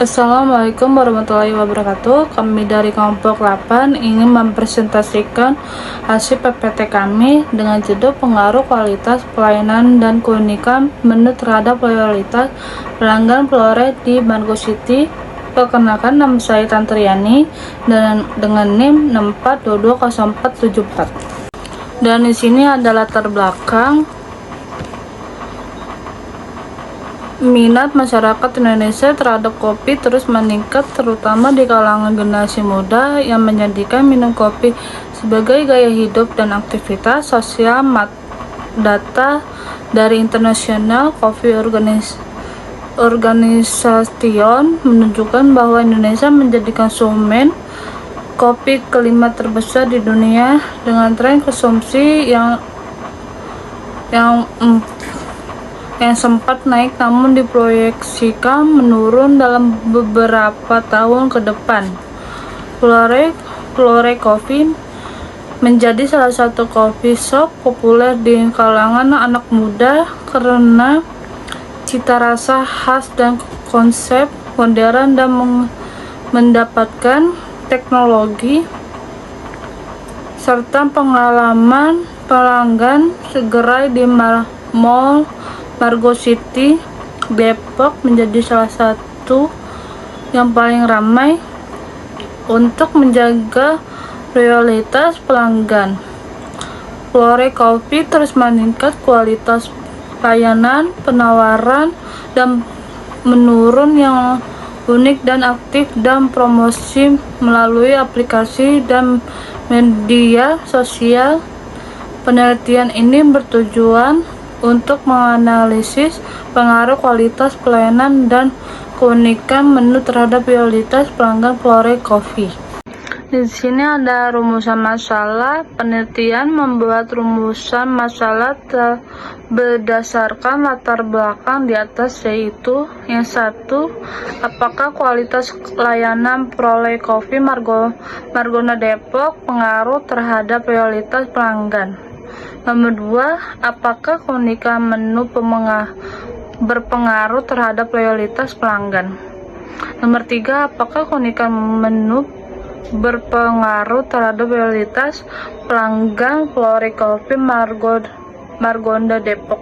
Assalamualaikum warahmatullahi wabarakatuh. Kami dari kelompok 8 ingin mempresentasikan hasil PPT kami dengan judul pengaruh kualitas pelayanan dan keunikan menu terhadap loyalitas pelanggan Flore di Margo City. Perkenalkan, nama saya Tantriani dan dengan NIM 64220474. Dan di sini ada latar belakang minat masyarakat Indonesia terhadap kopi terus meningkat, terutama di kalangan generasi muda yang menjadikan minum kopi sebagai gaya hidup dan aktivitas sosial. Data dari International Coffee Organization menunjukkan bahwa Indonesia menjadi konsumen kopi kelima terbesar di dunia dengan tren konsumsi yang sempat naik namun diproyeksikan menurun dalam beberapa tahun ke depan. Flore Coffee menjadi salah satu coffee shop populer di kalangan anak muda karena cita rasa khas dan konsep modern dan mendapatkan teknologi serta pengalaman pelanggan segera di Mall Margo City, Depok menjadi salah satu yang paling ramai untuk menjaga loyalitas pelanggan. Flore Coffee terus meningkat kualitas layanan, penawaran, dan menurun yang unik dan aktif dan promosi melalui aplikasi dan media sosial. Penelitian ini bertujuan untuk menganalisis pengaruh kualitas pelayanan dan keunikan menu terhadap loyalitas pelanggan Flore Coffee. Di sini ada rumusan masalah. Penelitian membuat rumusan masalah berdasarkan latar belakang di atas, yaitu yang satu, apakah kualitas layanan Flore Coffee Margonda Depok pengaruh terhadap loyalitas pelanggan. Nomor 2, apakah keunikan menu berpengaruh terhadap loyalitas pelanggan? Nomor 3, apakah keunikan menu berpengaruh terhadap loyalitas pelanggan Flore Coffee Margonda Depok?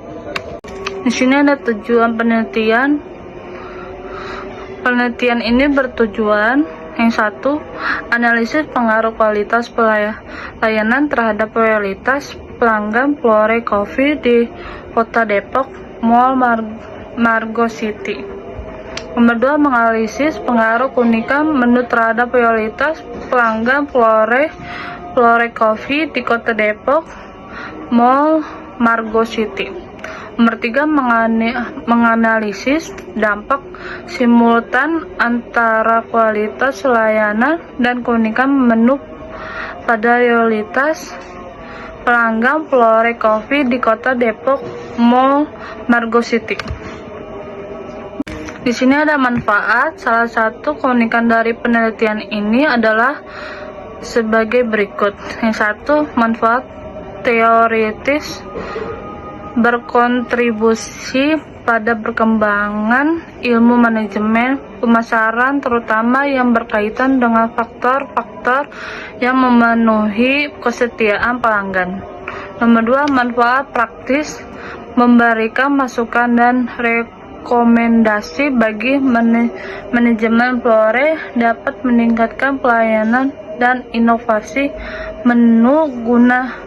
Di sini ada tujuan penelitian. Penelitian ini bertujuan yang satu, analisis pengaruh kualitas pelayanan terhadap loyalitas pelanggan Flore Coffee di Kota Depok, Mall Margo City. Nomor 2, menganalisis pengaruh keunikan menu terhadap loyalitas pelanggan Flore Coffee di Kota Depok, Mall Margo City. Nomor 3, menganalisis dampak simultan antara kualitas layanan dan keunikan menu pada loyalitas pelanggan Flore Coffee di Kota Depok, Mall Margo City. Di sini ada manfaat. Salah satu keunikan dari penelitian ini adalah sebagai berikut. Yang satu, manfaat teoritis berkontribusi pada perkembangan ilmu manajemen pemasaran, terutama yang berkaitan dengan faktor-faktor yang memenuhi kesetiaan pelanggan. Nomor 2, manfaat praktis memberikan masukan dan rekomendasi bagi manajemen Flore dapat meningkatkan pelayanan dan inovasi menu guna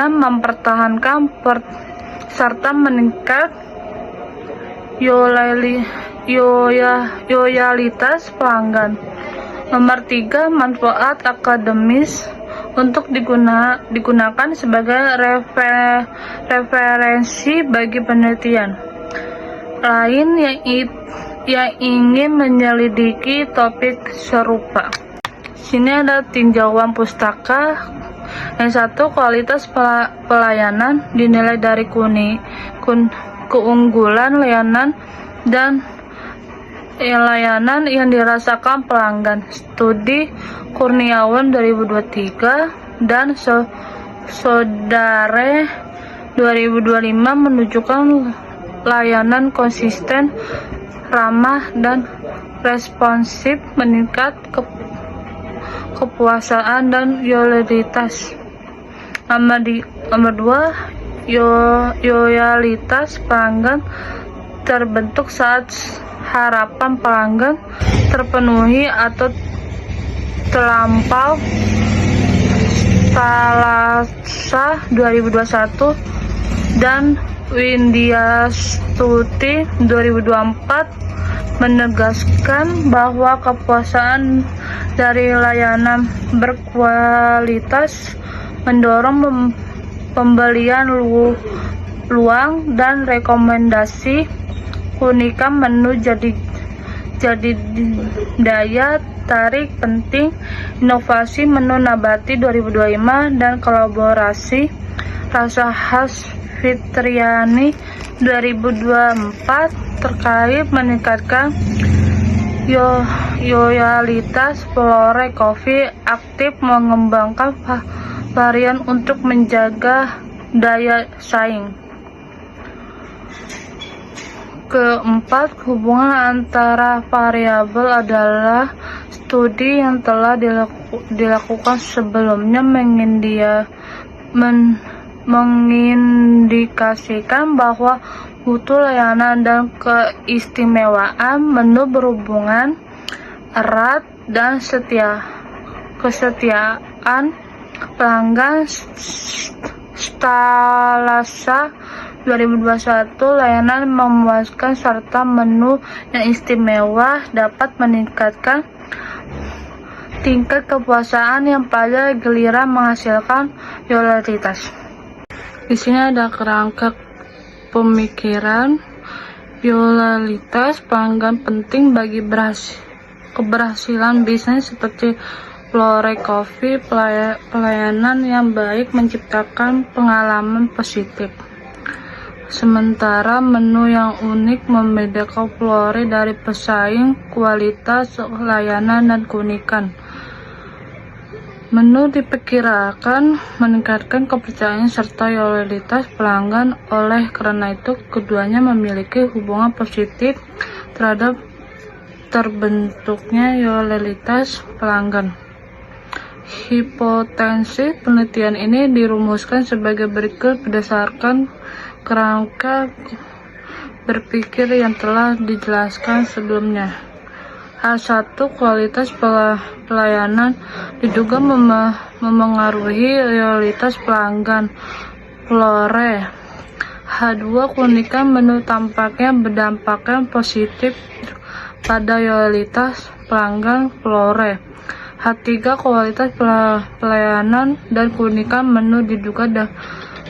mempertahankan serta meningkat loyalitas pelanggan. Nomor 3, manfaat akademis untuk digunakan sebagai referensi bagi penelitian lain yang ingin menyelidiki topik serupa. Sini ada tinjauan pustaka. Yang satu, kualitas pelayanan dinilai dari keunggulan layanan dan layanan yang dirasakan pelanggan. Studi Kurniawan 2023 dan Saudara 2025 menunjukkan layanan konsisten, ramah dan responsif, meningkat kepuasaan dan loyalitas. Nomor 2, loyalitas pelanggan terbentuk saat harapan pelanggan terpenuhi atau terlampau. Salasa 2021 dan Windiastuti 2024 menegaskan bahwa kepuasan dari layanan berkualitas mendorong pembelian luang dan rekomendasi. Keunikan menu jadi daya tarik penting. Inovasi menu nabati 2025 dan kolaborasi rasa khas Fitriani 2024 terkait meningkatkan loyalitas. Flore Coffee aktif mengembangkan varian untuk menjaga daya saing. Keempat, hubungan antara variabel adalah studi yang telah dilakukan sebelumnya mengindikasikan bahwa mutu layanan dan keistimewaan menu berhubungan erat dan kesetiaan pelanggan. Salasa 2021 layanan memuaskan serta menu yang istimewa dapat meningkatkan tingkat kepuasan yang pada giliran menghasilkan loyalitas. Di sini ada kerangka pemikiran. Loyalitas pelanggan penting bagi keberhasilan bisnis seperti Flore Coffee. Pelayanan yang baik menciptakan pengalaman positif. Sementara menu yang unik membedakan Flore dari pesaing, kualitas layanan dan keunikan. Menu diperkirakan meningkatkan kepercayaan serta loyalitas pelanggan. Oleh karena itu, keduanya memiliki hubungan positif terhadap terbentuknya loyalitas pelanggan. Hipotesis penelitian ini dirumuskan sebagai berikut berdasarkan kerangka berpikir yang telah dijelaskan sebelumnya. A1. Kualitas pelayanan diduga memengaruhi loyalitas pelanggan Flore. H2. Keunikan menu tampaknya berdampak positif pada loyalitas pelanggan Flore. H3. Kualitas pelayanan dan keunikan menu diduga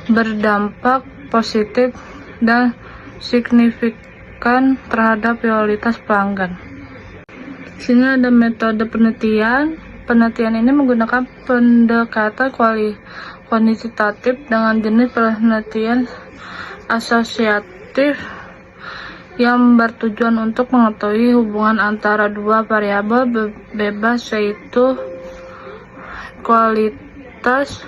berdampak positif dan signifikan terhadap loyalitas pelanggan. Sini ada metode penelitian. Penelitian ini menggunakan pendekatan kuantitatif dengan jenis penelitian asosiatif yang bertujuan untuk mengetahui hubungan antara dua variabel bebas, yaitu kualitas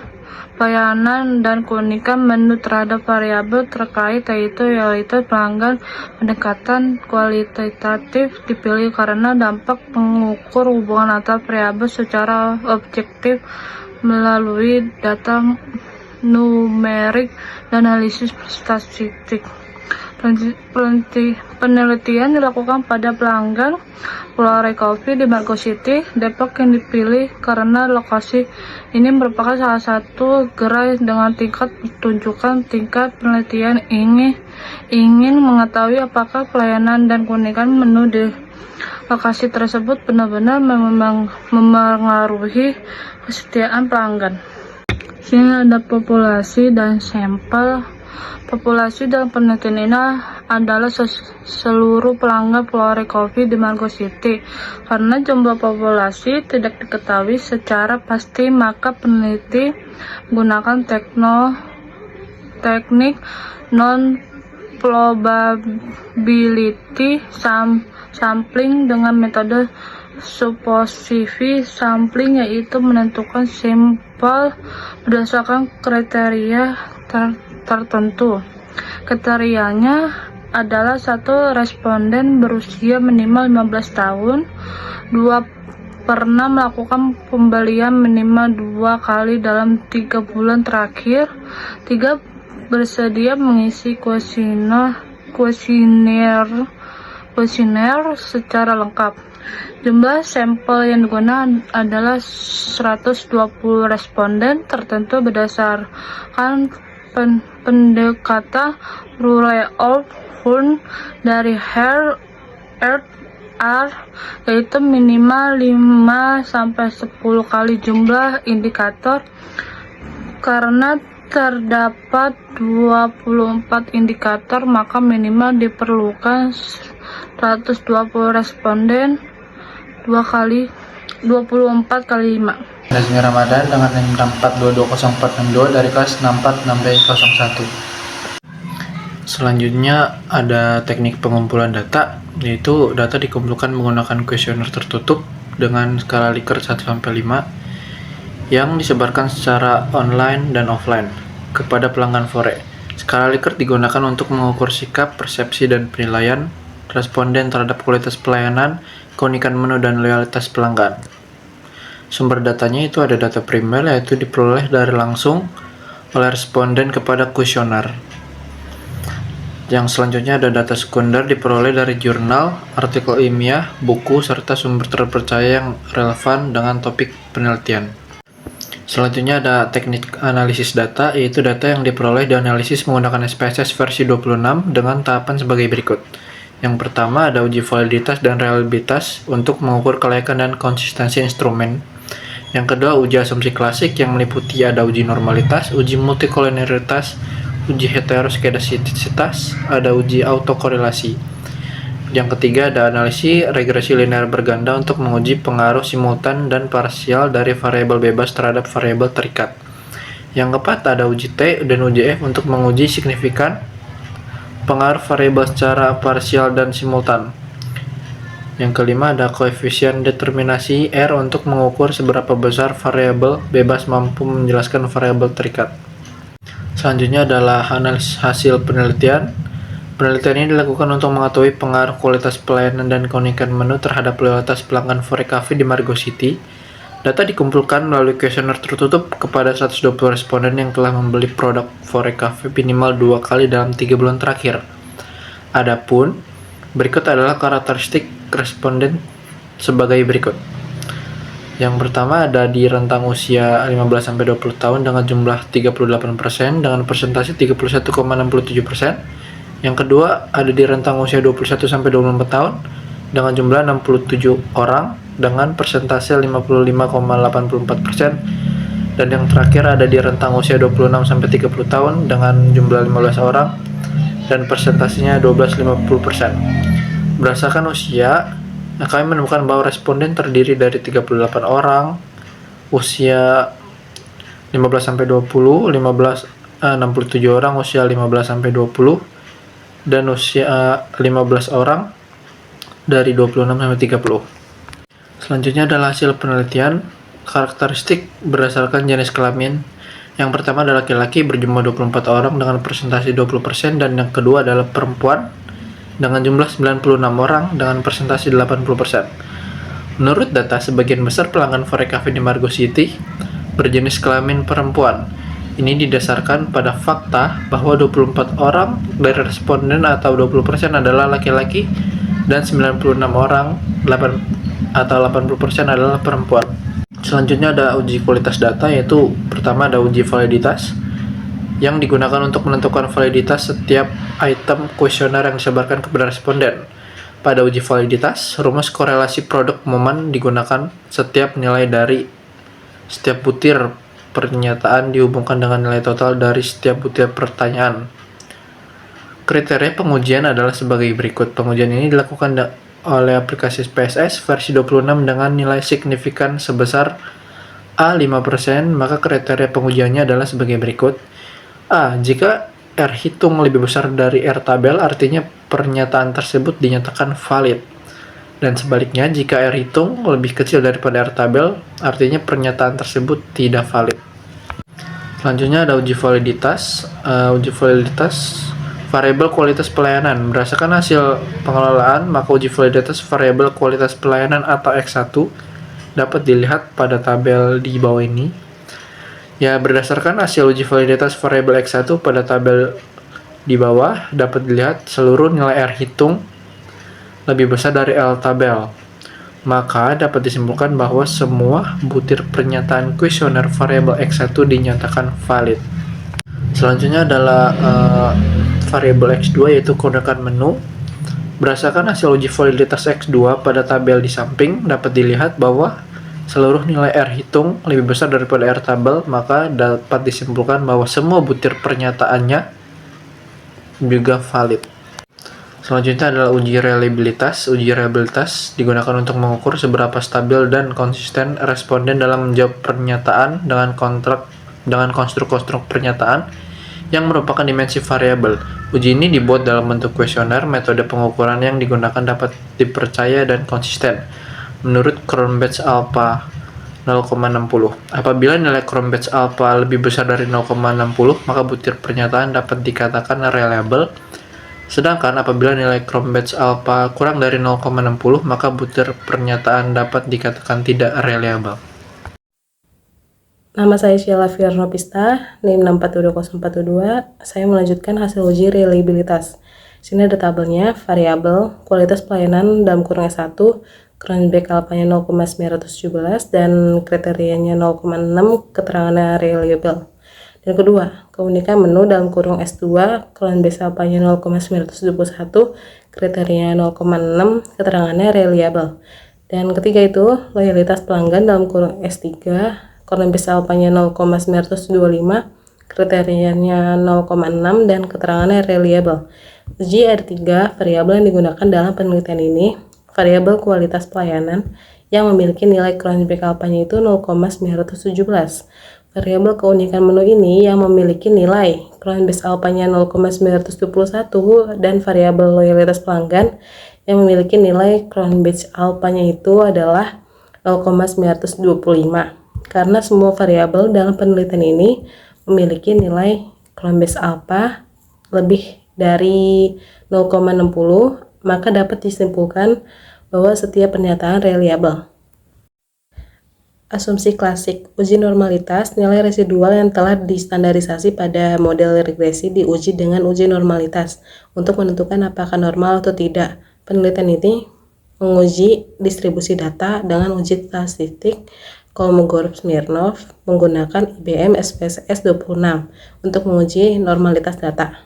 pelayanan dan keunikan menu terhadap variabel terkait, yaitu loyalitas pelanggan. Pendekatan kualitatif dipilih karena dapat mengukur hubungan antar variabel secara objektif melalui data numerik dan analisis statistik. Penelitian dilakukan pada pelanggan Flore Coffee di Margo City, Depok yang dipilih karena lokasi ini merupakan salah satu gerai dengan tingkat pertunjukan. Tingkat penelitian ingin mengetahui apakah pelayanan dan keunikan menu di lokasi tersebut benar-benar memengaruhi kesetiaan pelanggan. Sini ada populasi dan sampel. Populasi dalam penelitian ini adalah seluruh pelanggan Flore Coffee di Margo City. Karena jumlah populasi tidak diketahui secara pasti, maka peneliti menggunakan teknik non-probability sampling dengan metode suppositive sampling, yaitu menentukan sampel berdasarkan kriteria tertentu. Kriterianya adalah 1. Responden berusia minimal 15 tahun. 2. Pernah melakukan pembelian minimal 2 kali dalam 3 bulan terakhir. 3. Bersedia mengisi kuesioner secara lengkap. Jumlah sampel yang digunakan adalah 120 responden tertentu berdasarkan pendekatan Rule-of Thumb dari Earth R, yaitu minimal 5-10 kali jumlah indikator. Karena terdapat 24 indikator, maka minimal diperlukan 120 responden 24 kali 5. Nazmi Ramadan dengan NIM 6422042 dari kelas 646B01. Selanjutnya ada teknik pengumpulan data, yaitu data dikumpulkan menggunakan kuesioner tertutup dengan skala Likert 1-5 yang disebarkan secara online dan offline kepada pelanggan Fore. Skala Likert digunakan untuk mengukur sikap, persepsi, dan penilaian responden terhadap kualitas pelayanan, keunikan menu, dan loyalitas pelanggan. Sumber datanya itu ada data primer, yaitu diperoleh dari langsung oleh responden kepada kuesioner. Yang selanjutnya ada data sekunder, diperoleh dari jurnal, artikel ilmiah, buku, serta sumber terpercaya yang relevan dengan topik penelitian. Selanjutnya ada teknik analisis data, yaitu data yang diperoleh dianalisis menggunakan SPSS versi 26 dengan tahapan sebagai berikut. Yang pertama ada uji validitas dan reliabilitas untuk mengukur kelayakan dan konsistensi instrumen. Yang kedua uji asumsi klasik yang meliputi ada uji normalitas, uji multikolonialitas, uji heteroskedastisitas, ada uji autokorelasi. Yang ketiga ada analisis regresi linear berganda untuk menguji pengaruh simultan dan parsial dari variabel bebas terhadap variabel terikat. Yang keempat ada uji T dan uji F untuk menguji signifikan pengaruh variabel secara parsial dan simultan. Yang kelima ada koefisien determinasi R untuk mengukur seberapa besar variabel bebas mampu menjelaskan variabel terikat. Selanjutnya adalah analisis hasil penelitian. Penelitian ini dilakukan untuk mengetahui pengaruh kualitas pelayanan dan keunikan menu terhadap loyalitas pelanggan Fore Cafe di Margo City. Data dikumpulkan melalui kuesioner tertutup kepada 120 responden yang telah membeli produk Fore Cafe minimal 2 kali dalam 3 bulan terakhir. Adapun berikut adalah karakteristik responden sebagai berikut. Yang pertama ada di rentang usia 15-20 tahun dengan jumlah 38% dengan persentase 31,67%. Yang kedua ada di rentang usia 21-24 tahun dengan jumlah 67 orang dengan persentase 55,84%. Dan yang terakhir ada di rentang usia 26-30 tahun dengan jumlah 15 orang dan persentasenya 12,50%. Berdasarkan usia, kami menemukan bahwa responden terdiri dari 38 orang, usia 15-20, 67 orang usia 15-20, dan usia 15 orang dari 26-30. Selanjutnya adalah hasil penelitian, karakteristik berdasarkan jenis kelamin. Yang pertama adalah laki-laki berjumlah 24 orang dengan persentase 20%, dan yang kedua adalah perempuan dengan jumlah 96 orang dengan persentase 80%. Menurut data, sebagian besar pelanggan Fore Cafe di Margo City berjenis kelamin perempuan. Ini didasarkan pada fakta bahwa 24 orang dari responden atau 20% adalah laki-laki dan 96 orang atau 80% adalah perempuan. Selanjutnya ada uji kualitas data, yaitu pertama ada uji validitas yang digunakan untuk menentukan validitas setiap item kuesioner yang disebarkan kepada responden. Pada uji validitas, rumus korelasi produk momen digunakan. Setiap nilai dari setiap butir pernyataan dihubungkan dengan nilai total dari setiap butir pertanyaan. Kriteria pengujian adalah sebagai berikut. Pengujian ini dilakukan oleh aplikasi SPSS versi 26 dengan nilai signifikan sebesar A 5%, maka kriteria pengujiannya adalah sebagai berikut. A. Jika R hitung lebih besar dari R tabel, artinya pernyataan tersebut dinyatakan valid. Dan sebaliknya, jika R hitung lebih kecil daripada R tabel, artinya pernyataan tersebut tidak valid. Selanjutnya ada uji validitas. Variabel kualitas pelayanan. Berdasarkan hasil pengelolaan, maka uji validitas variabel kualitas pelayanan atau X1 dapat dilihat pada tabel di bawah ini. Ya, berdasarkan hasil uji validitas variabel X1 pada tabel di bawah dapat dilihat seluruh nilai R hitung lebih besar dari L tabel. Maka dapat disimpulkan bahwa semua butir pernyataan kuesioner variabel X1 dinyatakan valid. Selanjutnya adalah variabel X2 yaitu keunikan menu. Berdasarkan hasil uji validitas X2 pada tabel di samping dapat dilihat bahwa seluruh nilai R hitung lebih besar daripada R tabel, maka dapat disimpulkan bahwa semua butir pernyataannya juga valid. Selanjutnya adalah uji reliabilitas. Uji reliabilitas digunakan untuk mengukur seberapa stabil dan konsisten responden dalam menjawab pernyataan dengan konstruk-konstruk pernyataan yang merupakan dimensi variabel. Uji ini dibuat dalam bentuk kuesioner. Metode pengukuran yang digunakan dapat dipercaya dan konsisten. Menurut Cronbach's alpha 0,60. Apabila nilai Cronbach's alpha lebih besar dari 0,60, maka butir pernyataan dapat dikatakan reliable. Sedangkan apabila nilai Cronbach's alpha kurang dari 0,60, maka butir pernyataan dapat dikatakan tidak reliable. Nama saya Sheila Fiernopista, NIM 6422042. Saya melanjutkan hasil uji reliabilitas. Sini ada tabelnya, variabel, kualitas pelayanan dalam kurung S1, Cronbach alpha-nya 0,917 dan kriterianya 0,6, keterangannya reliable. Dan kedua, keunikan menu dalam kurung S2, Cronbach alpha-nya 0,921, kriterianya 0,6, keterangannya reliable. Dan ketiga itu, loyalitas pelanggan dalam kurung S3, Cronbach alpha-nya 0,925, kriterianya 0,6 dan keterangannya reliable. Uji ada 3 variabel yang digunakan dalam penelitian ini. Variabel kualitas pelayanan yang memiliki nilai Cronbach alpha-nya itu 0,917. Variabel keunikan menu ini yang memiliki nilai Cronbach alpha-nya 0,921 dan variabel loyalitas pelanggan yang memiliki nilai Cronbach alpha-nya itu adalah 0,925. Karena semua variabel dalam penelitian ini memiliki nilai Cronbach alpha lebih dari 0,60, maka dapat disimpulkan bahwa setiap pernyataan reliable. Asumsi klasik, uji normalitas, nilai residual yang telah distandarisasi pada model regresi diuji dengan uji normalitas untuk menentukan apakah normal atau tidak. Penelitian ini menguji distribusi data dengan uji statistik Kolmogorov-Smirnov menggunakan IBM SPSS 26 untuk menguji normalitas data.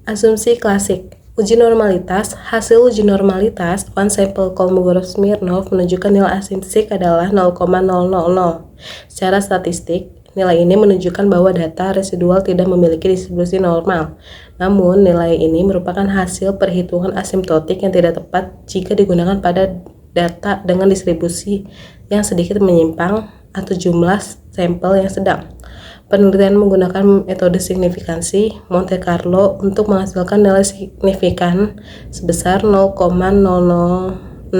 Asumsi klasik, uji normalitas. Hasil uji normalitas one sample Kolmogorov-Smirnov menunjukkan nilai asumsi adalah 0,000. Secara statistik, nilai ini menunjukkan bahwa data residual tidak memiliki distribusi normal. Namun, nilai ini merupakan hasil perhitungan asimptotik yang tidak tepat jika digunakan pada data dengan distribusi yang sedikit menyimpang atau jumlah sampel yang sedang. Penelitian menggunakan metode signifikansi Monte Carlo untuk menghasilkan nilai signifikan sebesar 0,0066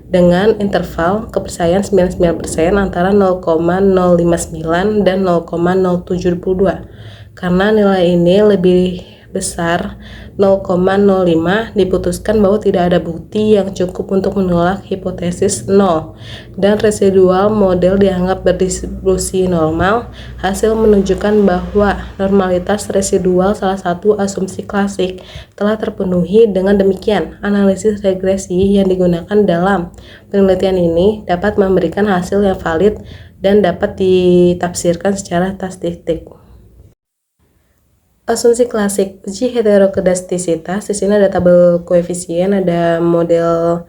dengan interval kepercayaan 99% antara 0,059 dan 0,072. Karena nilai ini lebih besar 0,05, diputuskan bahwa tidak ada bukti yang cukup untuk menolak hipotesis 0 dan residual model dianggap berdistribusi normal. Hasil menunjukkan bahwa normalitas residual salah satu asumsi klasik telah terpenuhi. Dengan demikian, analisis regresi yang digunakan dalam penelitian ini dapat memberikan hasil yang valid dan dapat ditafsirkan secara statistik. Asumsi klasik, uji heterokedastisitas. Di sini ada tabel koefisien, ada model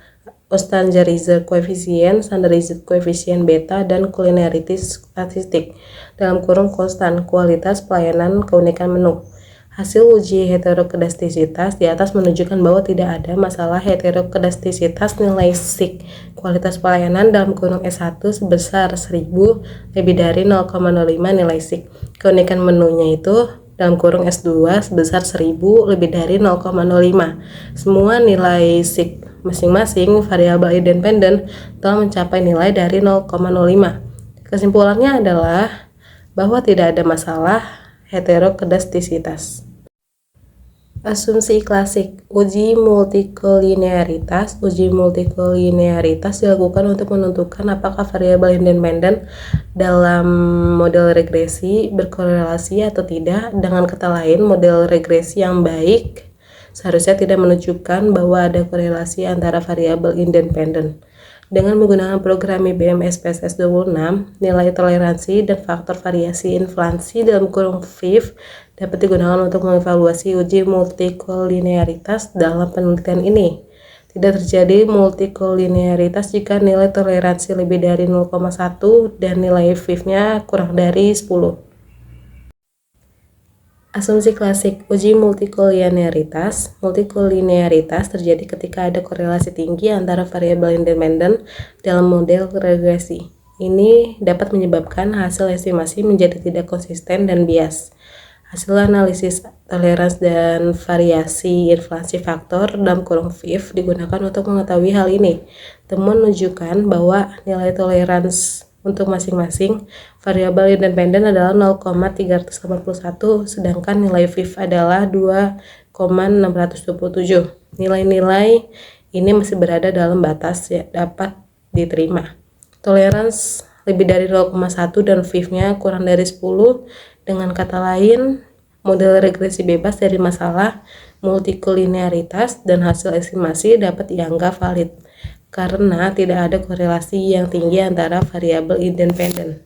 Ostrander koefisien, standardized koefisien beta, dan culinarity statistik. Dalam kurung konstan, kualitas pelayanan, keunikan menu. Hasil uji heterokedastisitas di atas menunjukkan bahwa tidak ada masalah heterokedastisitas nilai SIK kualitas pelayanan dalam kurung S1 sebesar 1000 lebih dari 0,05 nilai SIK. Keunikan menunya itu dalam kurung S2 sebesar 1000 lebih dari 0,05. Semua nilai SIK masing-masing variabel independen telah mencapai nilai dari 0,05. Kesimpulannya adalah bahwa tidak ada masalah heterokedastisitas. Asumsi klasik, uji multikolinearitas. Uji multikolinearitas dilakukan untuk menentukan apakah variabel independen dalam model regresi berkorelasi atau tidak. Dengan kata lain, model regresi yang baik seharusnya tidak menunjukkan bahwa ada korelasi antara variabel independen. Dengan menggunakan program IBM SPSS 26, nilai toleransi dan faktor variasi inflasi dalam kurung VIF dapat digunakan untuk mengevaluasi uji multikolinearitas dalam penelitian ini. Tidak terjadi multikolinearitas jika nilai toleransi lebih dari 0,1 dan nilai VIF-nya kurang dari 10. Asumsi klasik, uji multikolinearitas. Multikolinearitas terjadi ketika ada korelasi tinggi antara variabel independen dalam model regresi. Ini dapat menyebabkan hasil estimasi menjadi tidak konsisten dan bias. Hasil analisis toleransi dan variasi inflasi faktor dalam kurung VIF digunakan untuk mengetahui hal ini. Temuan menunjukkan bahwa nilai toleransi untuk masing-masing variabel independen adalah 0,381, sedangkan nilai VIF adalah 2,627. Nilai-nilai ini masih berada dalam batas yang dapat diterima. Toleransi lebih dari 0,1 dan VIF-nya kurang dari 10. Dengan kata lain, model regresi bebas dari masalah multikolinearitas dan hasil estimasi dapat dianggap valid karena tidak ada korelasi yang tinggi antara variabel independen.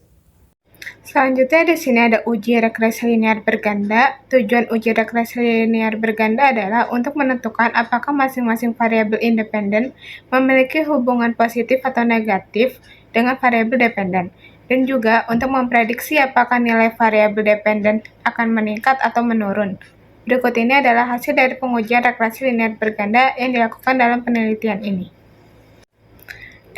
Selanjutnya di sini ada uji regresi linear berganda. Tujuan uji regresi linear berganda adalah untuk menentukan apakah masing-masing variabel independen memiliki hubungan positif atau negatif dengan variabel dependen, dan juga untuk memprediksi apakah nilai variabel dependen akan meningkat atau menurun. Berikut ini adalah hasil dari pengujian regresi linear berganda yang dilakukan dalam penelitian ini.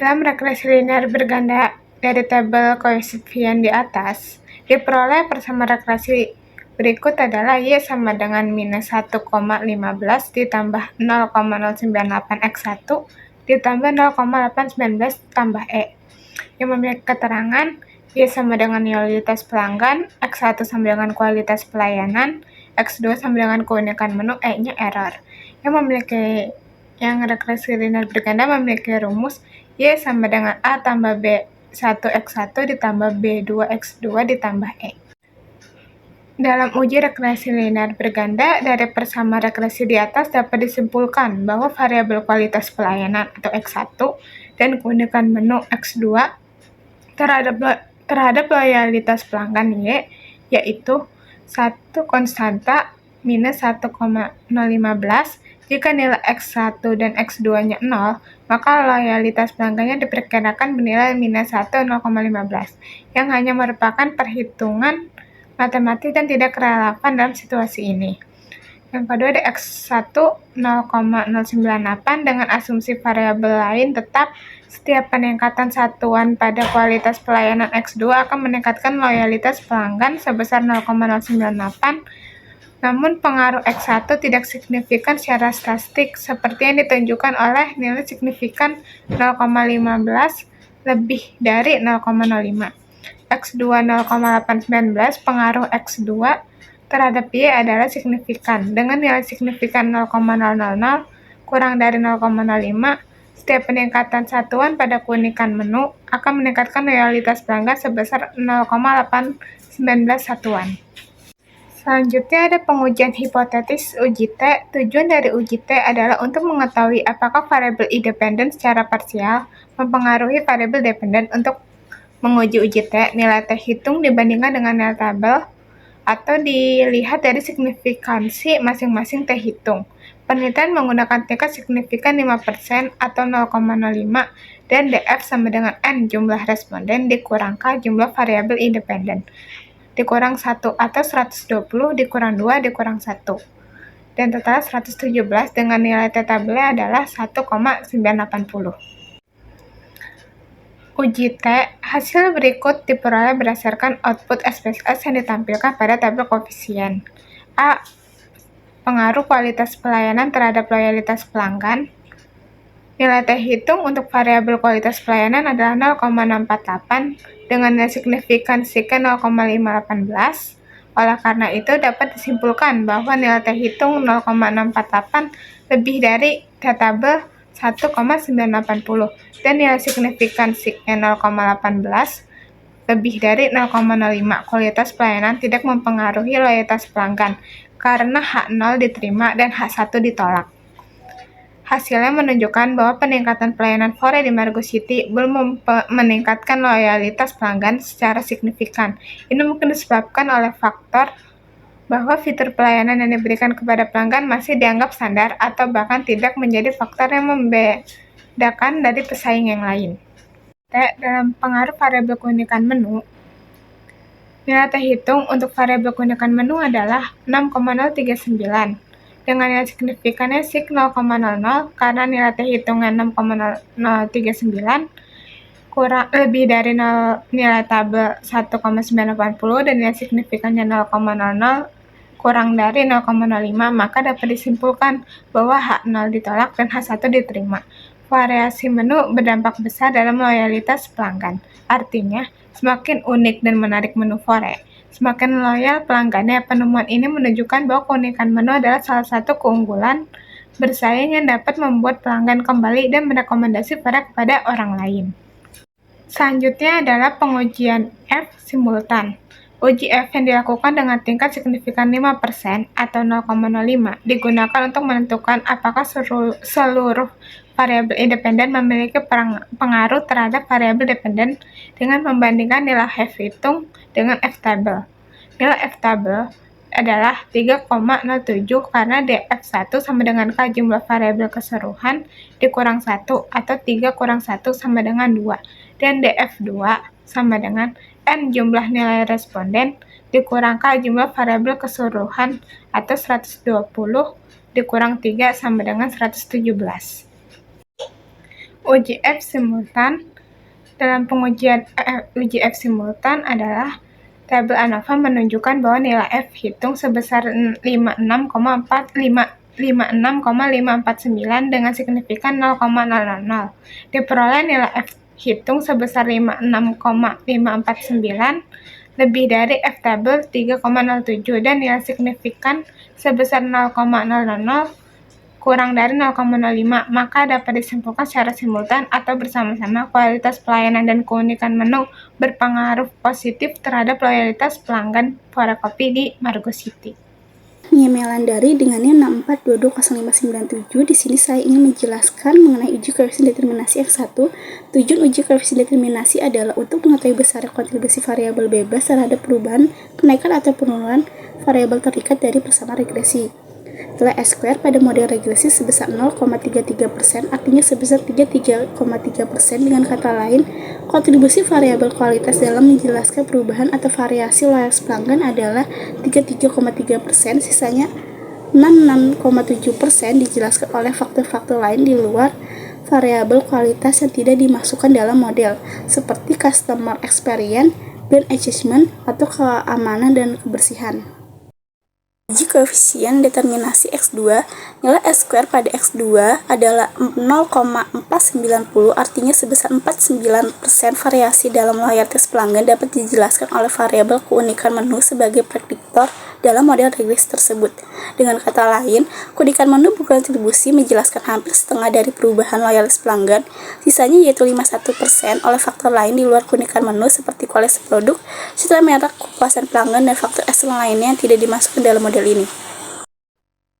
Dalam regresi linear berganda dari tabel koefisien di atas, diperoleh bersama regresi berikut adalah Y sama dengan minus 1,15 ditambah 0,098 X1 ditambah 0,819 tambah E, yang memiliki keterangan Y sama dengan loyalitas pelanggan, X1 sama dengan kualitas pelayanan, X2 sama dengan keunikan menu, E-nya error. Yang regresi linear berganda memiliki rumus Y sama dengan A tambah B1X1 ditambah B2X2 ditambah E. Dalam uji regresi linear berganda, dari persamaan regresi di atas dapat disimpulkan bahwa variabel kualitas pelayanan atau X1 dan keunikan menu X2 terhadap loyalitas pelanggan Y, yaitu 1 konstanta minus 1,015. Jika nilai X1 dan X2-nya 0, maka loyalitas pelanggannya diperkirakan bernilai minus 1,015, yang hanya merupakan perhitungan matematik dan tidak relevan dalam situasi ini. Yang kedua ada X1 0,098 dengan asumsi variabel lain tetap. Setiap peningkatan satuan pada kualitas pelayanan X2 akan meningkatkan loyalitas pelanggan sebesar 0,098. Namun pengaruh X1 tidak signifikan secara statistik seperti yang ditunjukkan oleh nilai signifikan 0,15 lebih dari 0,05. X2 0,819 pengaruh X2 terhadap Y adalah signifikan. Dengan nilai signifikan 0,000 kurang dari 0,05, setiap peningkatan satuan pada keunikan menu akan meningkatkan loyalitas pelanggan sebesar 0,819 satuan. Selanjutnya ada pengujian hipotetis uji T. Tujuan dari uji T adalah untuk mengetahui apakah variabel independen secara parsial mempengaruhi variabel dependen. Untuk menguji uji T, nilai T hitung dibandingkan dengan nilai tabel atau dilihat dari signifikansi masing-masing T hitung. Penelitian menggunakan tingkat signifikan 5% atau 0,05 dan DF sama dengan N jumlah responden dikurang K jumlah variabel independen dikurang 1 atau 120 dikurang 2 dikurang 1. Dan total 117 dengan nilai T tabelnya adalah 1,980. Uji T, hasil berikut diperoleh berdasarkan output SPSS yang ditampilkan pada tabel koefisien. A. Pengaruh kualitas pelayanan terhadap loyalitas pelanggan. Nilai T hitung untuk variabel kualitas pelayanan adalah 0,648 dengan nilai signifikansi 0,518. Oleh karena itu, dapat disimpulkan bahwa nilai T-hitung 0,648 lebih dari tabel 1,980 dan nilai signifikan SIG-nya 0,18 lebih dari 0,05. Kualitas pelayanan tidak mempengaruhi loyalitas pelanggan karena H0 diterima dan H1 ditolak. Hasilnya menunjukkan bahwa peningkatan pelayanan Fore di Margo City belum meningkatkan loyalitas pelanggan secara signifikan. Ini mungkin disebabkan oleh faktor bahwa fitur pelayanan yang diberikan kepada pelanggan masih dianggap standar atau bahkan tidak menjadi faktor yang membedakan dari pesaing yang lain. Dalam pengaruh variabel keunikan menu, nilai T-hitung untuk variabel keunikan menu adalah 6,039. Dengan nilai signifikannya SIG 0,00 karena nilai T-hitungnya 6,039 kurang lebih dari nilai tabel 1,980 dan nilai signifikannya 0,00 kurang dari 0,05, maka dapat disimpulkan bahwa H0 ditolak dan H1 diterima. Variasi menu berdampak besar dalam loyalitas pelanggan. Artinya, semakin unik dan menarik menu Fore, semakin loyal pelanggannya. Penemuan ini menunjukkan bahwa keunikan menu adalah salah satu keunggulan bersaing yang dapat membuat pelanggan kembali dan merekomendasi Fore kepada orang lain. Selanjutnya adalah pengujian F simultan. Uji F yang dilakukan dengan tingkat signifikan 5% atau 0,05 digunakan untuk menentukan apakah seluruh variabel independen memiliki pengaruh terhadap variabel dependen dengan membandingkan nilai F hitung dengan F tabel. Nilai F tabel adalah 3,07 karena df1 sama dengan K jumlah variabel keseluruhan dikurang 1 atau 3 kurang 1 sama dengan 2 dan df2 sama dengan N jumlah nilai responden dikurang K jumlah variabel keseluruhan atau 120 dikurang 3 sama dengan 117. Uji F simultan. Dalam pengujian uji F simultan adalah tabel ANOVA menunjukkan bahwa nilai F hitung sebesar 56,549 dengan signifikan 0,000. Diperoleh nilai F hitung sebesar 56,549 lebih dari F tabel 3,07 dan nilai signifikan sebesar 0,000 kurang dari 0,05, maka dapat disimpulkan secara simultan atau bersama-sama kualitas pelayanan dan keunikan menu berpengaruh positif terhadap loyalitas pelanggan Fore Kopi di Margo City. Nia Melandari dengannya 64220597. Di sini saya ingin menjelaskan mengenai uji koefisien determinasi F1. Tujuan uji koefisien determinasi adalah untuk mengetahui besar kontribusi variabel bebas terhadap perubahan, kenaikan atau penurunan variabel terikat dari persamaan regresi. Nilai S-square pada model regresi sebesar 0,33%, artinya sebesar 33,3%. Dengan kata lain, kontribusi variabel kualitas dalam menjelaskan perubahan atau variasi loyalitas pelanggan adalah 33,3%, sisanya 66,7% dijelaskan oleh faktor-faktor lain di luar variabel kualitas yang tidak dimasukkan dalam model, seperti customer experience, brand engagement, atau keamanan dan kebersihan. Uji koefisien determinasi X2, nilai S-square pada X2 adalah 0,490, artinya sebesar 49%. Variasi dalam loyalitas pelanggan dapat dijelaskan oleh variabel keunikan menu sebagai prediktor dalam model regresi tersebut. Dengan kata lain, keunikan menu berkontribusi menjelaskan hampir setengah dari perubahan loyalitas pelanggan, sisanya yaitu 51% oleh faktor lain di luar keunikan menu seperti kualitas produk, citra merek, kepuasan pelanggan, dan faktor eksternal lainnya yang tidak dimasukkan dalam model ini.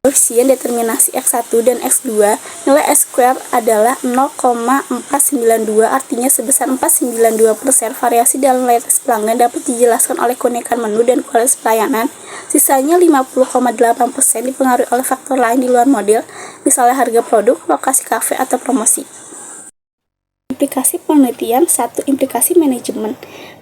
Koefisien determinasi X1 dan X2, nilai S-square adalah 0,492, artinya sebesar 492%. Variasi dalam loyalitas pelanggan dapat dijelaskan oleh keunikan menu dan kualitas pelayanan, sisanya 50,8% dipengaruhi oleh faktor lain di luar model, misalnya harga produk, lokasi kafe, atau promosi. Implikasi penelitian. 1. Implikasi manajemen.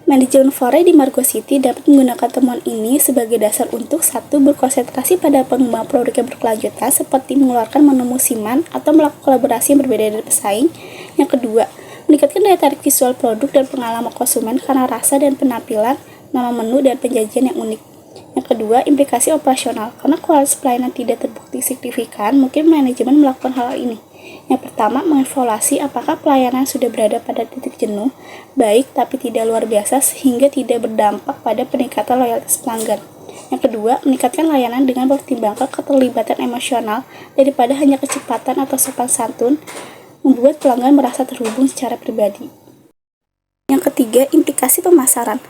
Manajemen Fore di Margo City dapat menggunakan temuan ini sebagai dasar untuk 1. Berkonsentrasi pada pengembangan produk yang berkelanjutan seperti mengeluarkan menu musiman atau melakukan kolaborasi yang berbeda dari pesaing. Yang kedua, meningkatkan daya tarik visual produk dan pengalaman konsumen karena rasa dan penampilan, nama menu, dan penyajian yang unik. Yang kedua, implikasi operasional. Karena kualitas pelayanan tidak terbukti signifikan, mungkin manajemen melakukan hal ini. Yang pertama, mengevaluasi apakah pelayanan sudah berada pada titik jenuh, baik tapi tidak luar biasa sehingga tidak berdampak pada peningkatan loyalitas pelanggan. Yang kedua, meningkatkan layanan dengan mempertimbangkan keterlibatan emosional daripada hanya kecepatan atau sopan santun, membuat pelanggan merasa terhubung secara pribadi. Yang ketiga, implikasi pemasaran.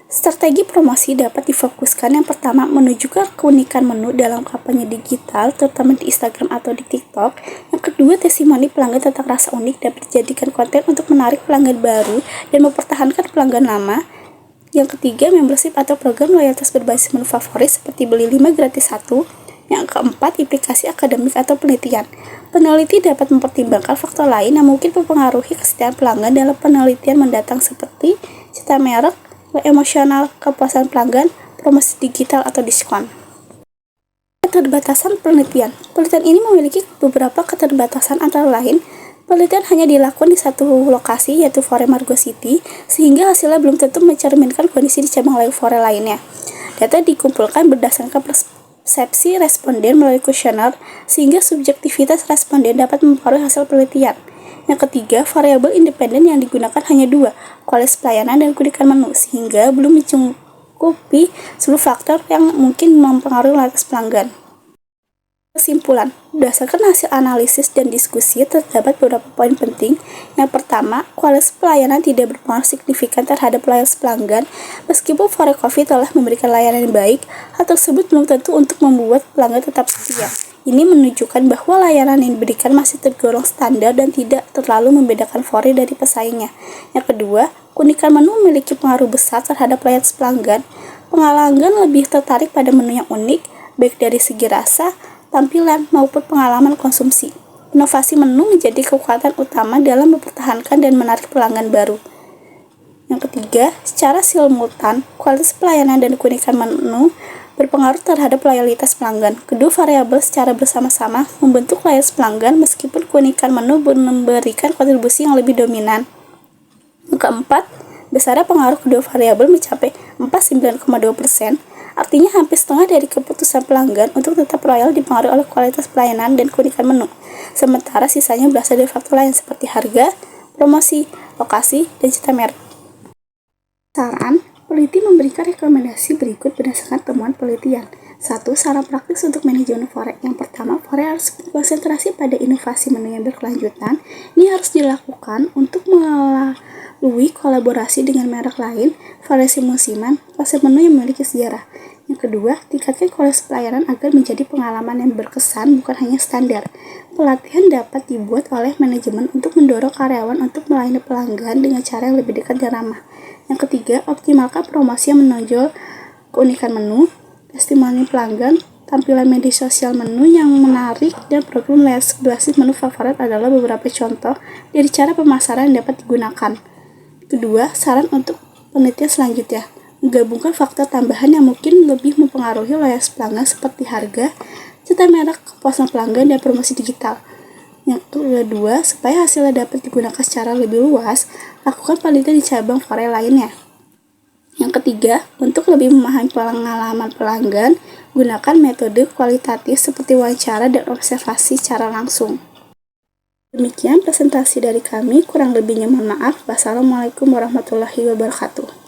Strategi promosi dapat difokuskan yang pertama menunjukkan keunikan menu dalam kampanye digital, terutama di Instagram atau di TikTok. Yang kedua, testimoni pelanggan tentang rasa unik dapat dijadikan konten untuk menarik pelanggan baru dan mempertahankan pelanggan lama. Yang ketiga, membership atau program loyalitas berbasis menu favorit seperti beli 5 gratis 1. Yang keempat, implikasi akademik atau penelitian. Peneliti dapat mempertimbangkan faktor lain yang mungkin mempengaruhi kesetiaan pelanggan dalam penelitian mendatang seperti cita merek, emosional, kepuasan pelanggan, promosi digital atau diskon. Keterbatasan penelitian. Penelitian ini memiliki beberapa keterbatasan, antara lain penelitian hanya dilakukan di satu lokasi, yaitu Fore Margo City, sehingga hasilnya belum tentu mencerminkan kondisi di cabang lain Fore lainnya. Data dikumpulkan berdasarkan persepsi responden melalui kuesioner, sehingga subjektivitas responden dapat mempengaruhi hasil penelitian. Yang ketiga, variabel independen yang digunakan hanya 2, kualitas pelayanan dan keunikan menu, sehingga belum mencukupi seluruh faktor yang mungkin mempengaruhi loyalitas pelanggan. Kesimpulan, berdasarkan hasil analisis dan diskusi, terdapat beberapa poin penting. Yang pertama, kualitas pelayanan tidak berpengaruh signifikan terhadap loyalitas pelanggan. Meskipun Fore Coffee telah memberikan layanan yang baik, hal tersebut belum tentu untuk membuat pelanggan tetap setia. Ini menunjukkan bahwa layanan yang diberikan masih tergolong standar dan tidak terlalu membedakan Fore dari pesaingnya. Yang kedua, keunikan menu memiliki pengaruh besar terhadap loyalitas pelanggan. Pelanggan lebih tertarik pada menu yang unik, baik dari segi rasa, tampilan, maupun pengalaman konsumsi. Inovasi menu menjadi kekuatan utama dalam mempertahankan dan menarik pelanggan baru. Yang ketiga, secara simultan, kualitas pelayanan dan keunikan menu berpengaruh terhadap loyalitas pelanggan. Kedua variabel secara bersama-sama membentuk loyalitas pelanggan meskipun keunikan menu memberikan kontribusi yang lebih dominan. Yang keempat, besarnya pengaruh kedua variabel mencapai 49,2%. Artinya hampir setengah dari keputusan pelanggan untuk tetap loyal dipengaruhi oleh kualitas pelayanan dan keunikan menu. Sementara sisanya berasal dari faktor lain seperti harga, promosi, lokasi, dan cita merek. Saran, peneliti memberikan rekomendasi berikut berdasarkan temuan penelitian. 1. Saran praktis untuk manajemen Fore. Yang pertama, Fore harus berkonsentrasi pada inovasi menu yang berkelanjutan. Ini harus dilakukan untuk melalui kolaborasi dengan merek lain, variasi musiman, konsep menu yang memiliki sejarah. Yang kedua, tingkatkan kualitas pelayanan agar menjadi pengalaman yang berkesan, bukan hanya standar. Pelatihan dapat dibuat oleh manajemen untuk mendorong karyawan untuk melayani pelanggan dengan cara yang lebih dekat dan ramah. Yang ketiga, optimalkan promosi yang menonjol keunikan menu, testimoni pelanggan, tampilan media sosial menu yang menarik, dan program loyalitas berbasis menu favorit adalah beberapa contoh dari cara pemasaran yang dapat digunakan. Kedua, saran untuk penelitian selanjutnya. Menggabungkan faktor tambahan yang mungkin lebih mempengaruhi loyalitas pelanggan seperti harga, cita merek, kepuasan pelanggan, dan promosi digital. Yang kedua, supaya hasilnya dapat digunakan secara lebih luas, lakukan penelitian di cabang Fore lainnya. Yang ketiga, untuk lebih memahami pengalaman pelanggan, gunakan metode kualitatif seperti wawancara dan observasi secara langsung. Demikian presentasi dari kami, kurang lebihnya mohon maaf. Wassalamualaikum warahmatullahi wabarakatuh.